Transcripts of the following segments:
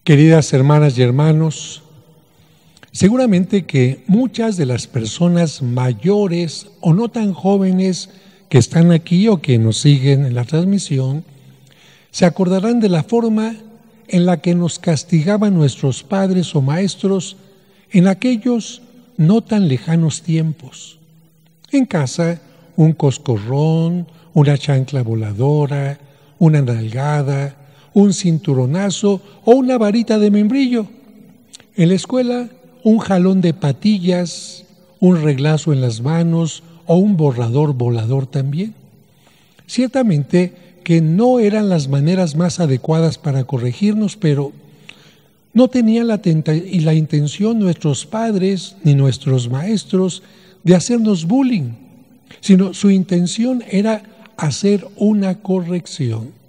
Queridas hermanas y hermanos, seguramente que muchas de las personas mayores o no tan jóvenes que están aquí o que nos siguen en la transmisión, se acordarán de la forma en la que nos castigaban nuestros padres o maestros en aquellos no tan lejanos tiempos. En casa, un coscorrón, una chancla voladora, una nalgada, un cinturonazo o una varita de membrillo. En la escuela, un jalón de patillas, un reglazo en las manos o un borrador volador también. Ciertamente que no eran las maneras más adecuadas para corregirnos, pero no tenían la intención nuestros padres ni nuestros maestros de hacernos bullying, sino su intención era hacer una corrección.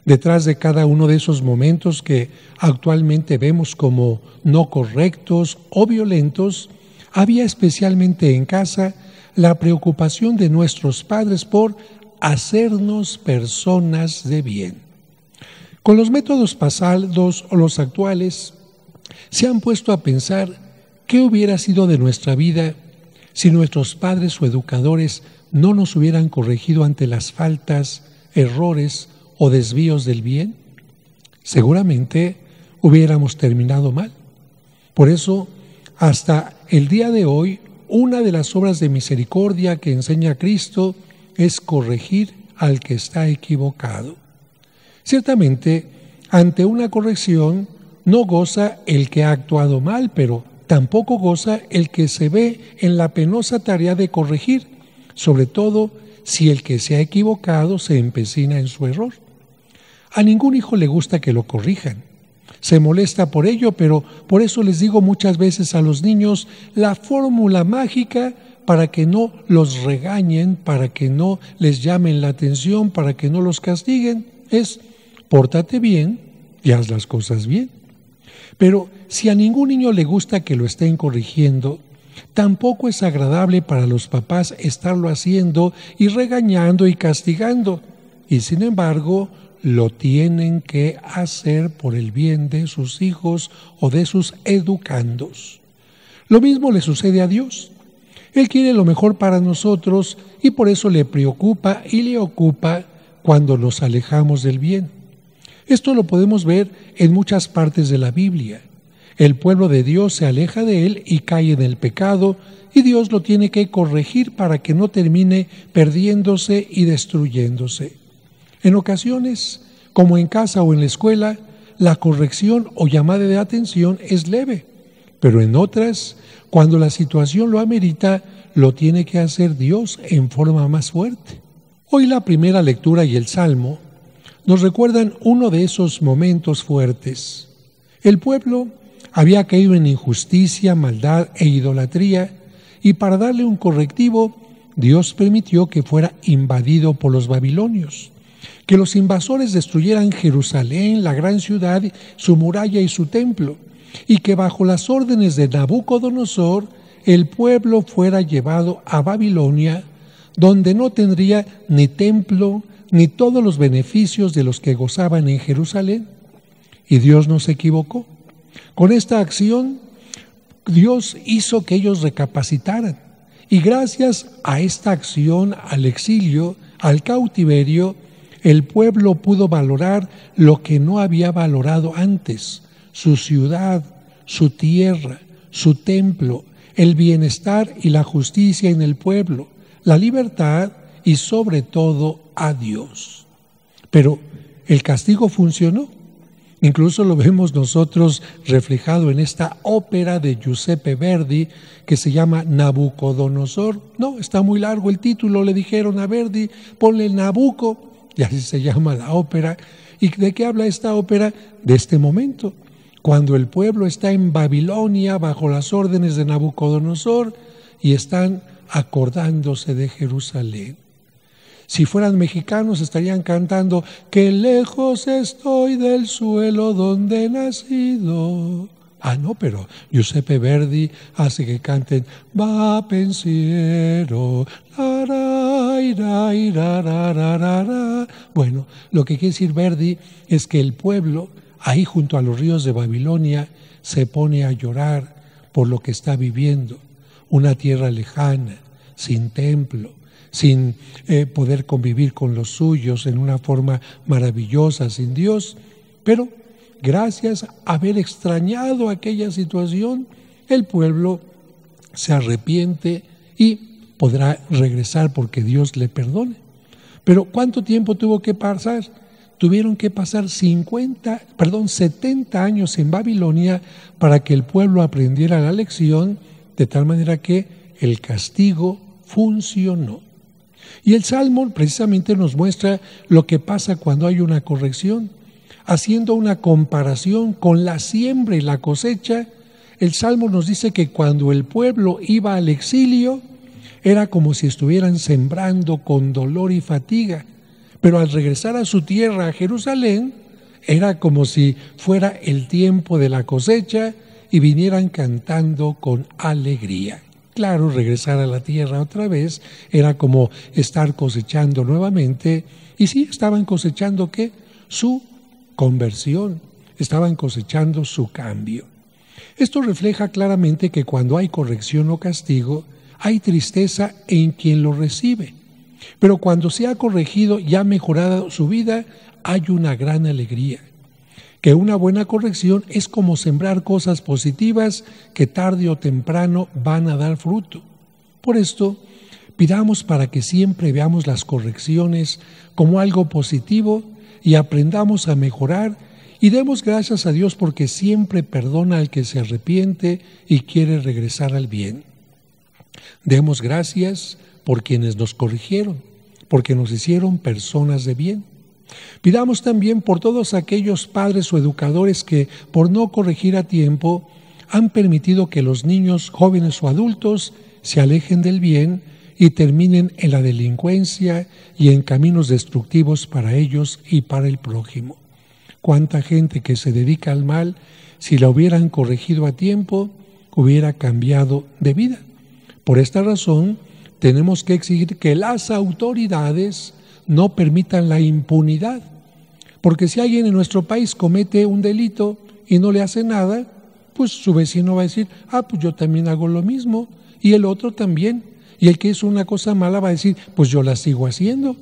Detrás de cada uno de esos momentos que actualmente vemos como no correctos o violentos, había especialmente en casa la preocupación de nuestros padres por hacernos personas de bien. Con los métodos pasados o los actuales, se han puesto a pensar qué hubiera sido de nuestra vida si nuestros padres o educadores no nos hubieran corregido ante las faltas, errores o desvíos del bien. Seguramente hubiéramos terminado mal. Por eso, hasta el día de hoy, una de las obras de misericordia que enseña Cristo es corregir al que está equivocado. Ciertamente, ante una corrección no goza el que ha actuado mal, pero tampoco goza el que se ve en la penosa tarea de corregir, sobre todo si el que se ha equivocado se empecina en su error. A ningún hijo le gusta que lo corrijan. Se molesta por ello, pero por eso les digo muchas veces a los niños la fórmula mágica para que no los regañen, para que no les llamen la atención, para que no los castiguen, es pórtate bien y haz las cosas bien. Pero si a ningún niño le gusta que lo estén corrigiendo, tampoco es agradable para los papás estarlo haciendo y regañando y castigando. Y sin embargo, lo tienen que hacer por el bien de sus hijos o de sus educandos. Lo mismo le sucede a Dios. Él quiere lo mejor para nosotros y por eso le preocupa y le ocupa cuando nos alejamos del bien. Esto lo podemos ver en muchas partes de la Biblia. El pueblo de Dios se aleja de Él y cae en el pecado, y Dios lo tiene que corregir para que no termine perdiéndose y destruyéndose. En ocasiones, como en casa o en la escuela, la corrección o llamada de atención es leve, pero en otras, cuando la situación lo amerita, lo tiene que hacer Dios en forma más fuerte. Hoy la primera lectura y el Salmo nos recuerdan uno de esos momentos fuertes. El pueblo había caído en injusticia, maldad e idolatría, y para darle un correctivo, Dios permitió que fuera invadido por los babilonios, que los invasores destruyeran Jerusalén, la gran ciudad, su muralla y su templo, y que bajo las órdenes de Nabucodonosor el pueblo fuera llevado a Babilonia, donde no tendría ni templo ni todos los beneficios de los que gozaban en Jerusalén. Y Dios no se equivocó. Con esta acción, Dios hizo que ellos recapacitaran. Y gracias a esta acción, al exilio, al cautiverio, el pueblo pudo valorar lo que no había valorado antes: su ciudad, su tierra, su templo, el bienestar y la justicia en el pueblo, la libertad y sobre todo a Dios. Pero el castigo funcionó. Incluso lo vemos nosotros reflejado en esta ópera de Giuseppe Verdi que se llama Nabucodonosor. No, está muy largo el título, le dijeron a Verdi, ponle Nabucco, y así se llama la ópera. ¿Y de qué habla esta ópera? De este momento, cuando el pueblo está en Babilonia bajo las órdenes de Nabucodonosor y están acordándose de Jerusalén. Si fueran mexicanos estarían cantando: qué lejos estoy del suelo donde he nacido. Ah, no, pero Giuseppe Verdi hace que canten: va pensiero, la, ra, ira, ira, ra, ra, ra, ra. Bueno, lo que quiere decir Verdi es que el pueblo ahí junto a los ríos de Babilonia, se pone a llorar por lo que está viviendo, una tierra lejana, sin templo, sin poder convivir con los suyos en una forma maravillosa, sin Dios. Pero gracias a haber extrañado aquella situación, el pueblo se arrepiente y podrá regresar porque Dios le perdone. Pero ¿cuánto tiempo tuvo que pasar? Tuvieron que pasar 70 años en Babilonia para que el pueblo aprendiera la lección, de tal manera que el castigo funcionó. Y el Salmo precisamente nos muestra lo que pasa cuando hay una corrección. Haciendo una comparación con la siembra y la cosecha, el Salmo nos dice que cuando el pueblo iba al exilio, era como si estuvieran sembrando con dolor y fatiga. Pero al regresar a su tierra, a Jerusalén, era como si fuera el tiempo de la cosecha y vinieran cantando con alegría. Claro, regresar a la tierra otra vez era como estar cosechando nuevamente. Y sí, estaban cosechando ¿qué? Su conversión, estaban cosechando su cambio. Esto refleja claramente que cuando hay corrección o castigo, hay tristeza en quien lo recibe. Pero cuando se ha corregido y ha mejorado su vida, hay una gran alegría. Que una buena corrección es como sembrar cosas positivas que tarde o temprano van a dar fruto. Por esto, pidamos para que siempre veamos las correcciones como algo positivo y aprendamos a mejorar y demos gracias a Dios porque siempre perdona al que se arrepiente y quiere regresar al bien. Demos gracias por quienes nos corrigieron, porque nos hicieron personas de bien. Pidamos también por todos aquellos padres o educadores que, por no corregir a tiempo, han permitido que los niños, jóvenes o adultos se alejen del bien y terminen en la delincuencia y en caminos destructivos para ellos y para el prójimo. Cuánta gente que se dedica al mal, si la hubieran corregido a tiempo, hubiera cambiado de vida. Por esta razón, tenemos que exigir que las autoridades no permitan la impunidad, porque si alguien en nuestro país comete un delito y no le hace nada, pues su vecino va a decir, pues yo también hago lo mismo, y el otro también, y el que hizo una cosa mala va a decir, pues yo la sigo haciendo.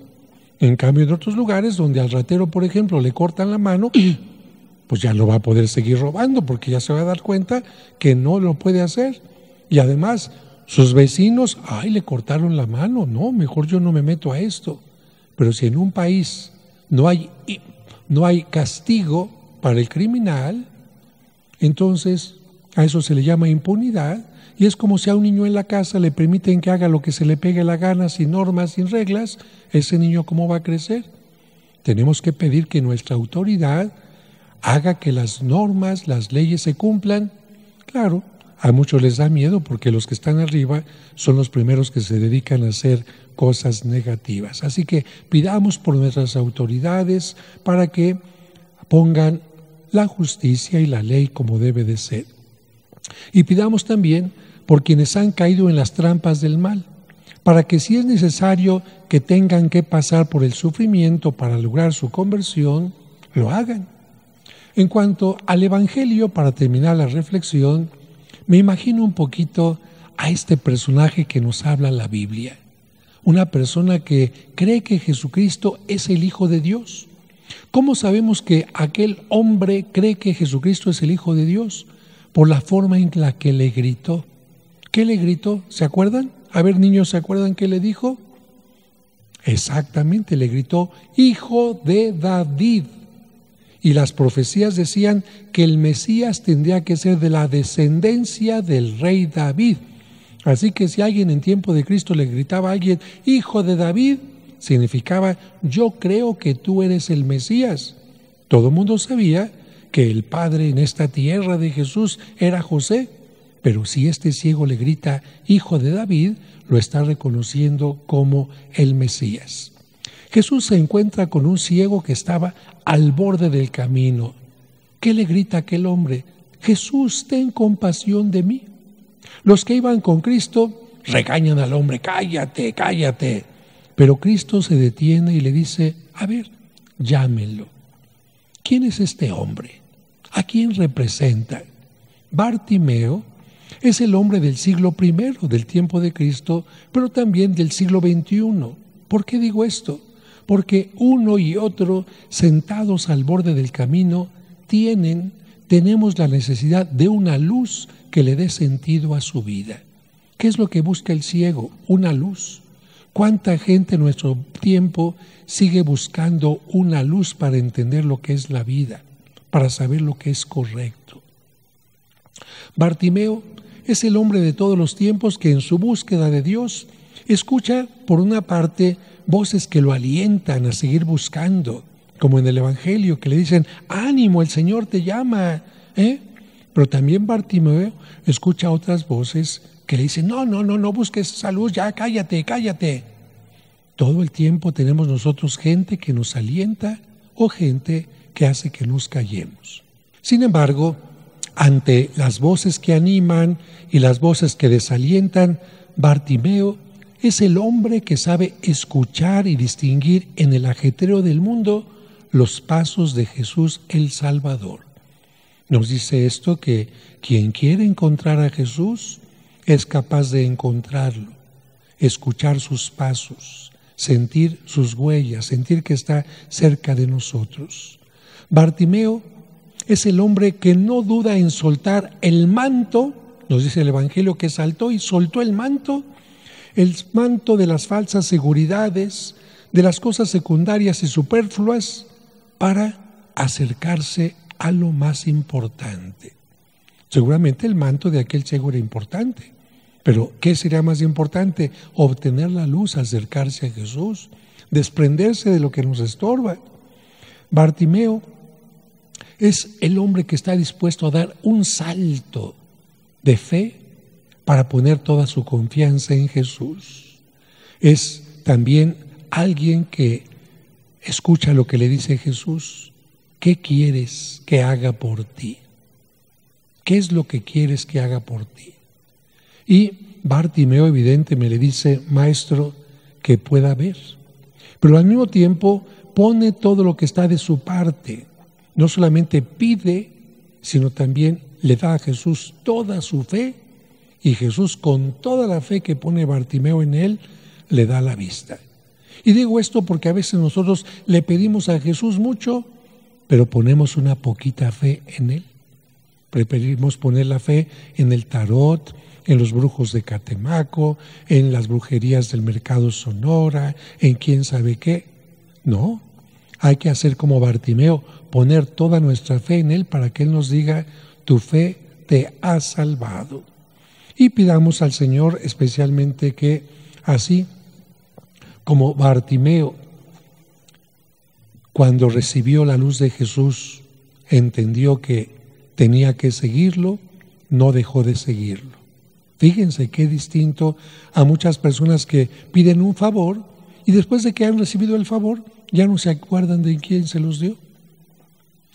En cambio, en otros lugares donde al ratero, por ejemplo, le cortan la mano, pues ya no va a poder seguir robando, porque ya se va a dar cuenta que no lo puede hacer, y además sus vecinos, le cortaron la mano, no, mejor yo no me meto a esto. Pero si en un país no hay castigo para el criminal, entonces a eso se le llama impunidad, y es como si a un niño en la casa le permiten que haga lo que se le pegue la gana, sin normas, sin reglas. ¿Ese niño cómo va a crecer? Tenemos que pedir que nuestra autoridad haga que las normas, las leyes se cumplan. Claro, a muchos les da miedo porque los que están arriba son los primeros que se dedican a hacer cosas negativas. Así que pidamos por nuestras autoridades para que pongan la justicia y la ley como debe de ser. Y pidamos también por quienes han caído en las trampas del mal, para que si es necesario que tengan que pasar por el sufrimiento para lograr su conversión, lo hagan. En cuanto al Evangelio, para terminar la reflexión, me imagino un poquito a este personaje que nos habla la Biblia. Una persona que cree que Jesucristo es el Hijo de Dios. ¿Cómo sabemos que aquel hombre cree que Jesucristo es el Hijo de Dios? Por la forma en la que le gritó. ¿Qué le gritó? ¿Se acuerdan? A ver, niños, ¿se acuerdan qué le dijo? Exactamente, le gritó, Hijo de David. Y las profecías decían que el Mesías tendría que ser de la descendencia del rey David. Así que si alguien en tiempo de Cristo le gritaba a alguien, Hijo de David, significaba, yo creo que tú eres el Mesías. Todo el mundo sabía que el padre en esta tierra de Jesús era José, pero si este ciego le grita, Hijo de David, lo está reconociendo como el Mesías. Jesús se encuentra con un ciego que estaba al borde del camino. ¿Qué le grita aquel hombre? Jesús, ten compasión de mí. Los que iban con Cristo regañan al hombre, cállate, cállate. Pero Cristo se detiene y le dice, a ver, llámenlo. ¿Quién es este hombre? ¿A quién representa? Bartimeo es el hombre del siglo I, del tiempo de Cristo, pero también del siglo XXI. ¿Por qué digo esto? Porque uno y otro, sentados al borde del camino, tenemos la necesidad de una luz que le dé sentido a su vida. ¿Qué es lo que busca el ciego? Una luz. ¿Cuánta gente en nuestro tiempo sigue buscando una luz para entender lo que es la vida, para saber lo que es correcto? Bartimeo es el hombre de todos los tiempos que en su búsqueda de Dios escucha, por una parte, voces que lo alientan a seguir buscando, como en el Evangelio, que le dicen, ánimo, el Señor te llama. Pero también Bartimeo escucha otras voces que le dicen, no busques esa luz, ya cállate. Todo el tiempo tenemos nosotros gente que nos alienta o gente que hace que nos callemos. Sin embargo, ante las voces que animan y las voces que desalientan, Bartimeo es el hombre que sabe escuchar y distinguir en el ajetreo del mundo los pasos de Jesús el Salvador. Nos dice esto que quien quiere encontrar a Jesús es capaz de encontrarlo, escuchar sus pasos, sentir sus huellas, sentir que está cerca de nosotros. Bartimeo es el hombre que no duda en soltar el manto, nos dice el Evangelio que saltó y soltó el manto de las falsas seguridades, de las cosas secundarias y superfluas, para acercarse a lo más importante. Seguramente el manto de aquel ciego era importante, pero ¿qué sería más importante? Obtener la luz, acercarse a Jesús, desprenderse de lo que nos estorba. Bartimeo es el hombre que está dispuesto a dar un salto de fe para poner toda su confianza en Jesús. Es también alguien que escucha lo que le dice Jesús. ¿Qué quieres que haga por ti? ¿Qué es lo que quieres que haga por ti? Y Bartimeo evidentemente le dice, maestro, que pueda ver. Pero al mismo tiempo pone todo lo que está de su parte. No solamente pide, sino también le da a Jesús toda su fe, y Jesús, con toda la fe que pone Bartimeo en él, le da la vista. Y digo esto porque a veces nosotros le pedimos a Jesús mucho, pero ponemos una poquita fe en él. Preferimos poner la fe en el tarot, en los brujos de Catemaco, en las brujerías del mercado Sonora, en quién sabe qué. No, hay que hacer como Bartimeo, poner toda nuestra fe en él para que él nos diga, tu fe te ha salvado. Y pidamos al Señor especialmente que así como Bartimeo, cuando recibió la luz de Jesús, entendió que tenía que seguirlo, no dejó de seguirlo. Fíjense qué distinto a muchas personas que piden un favor y después de que han recibido el favor ya no se acuerdan de quién se los dio.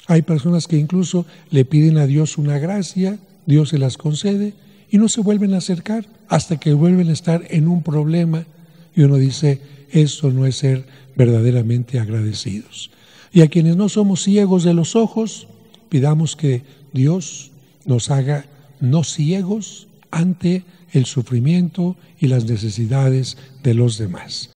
Hay personas que incluso le piden a Dios una gracia, Dios se las concede y no se vuelven a acercar hasta que vuelven a estar en un problema y uno dice, eso no es ser verdaderamente agradecidos. Y a quienes no somos ciegos de los ojos, pidamos que Dios nos haga no ciegos ante el sufrimiento y las necesidades de los demás.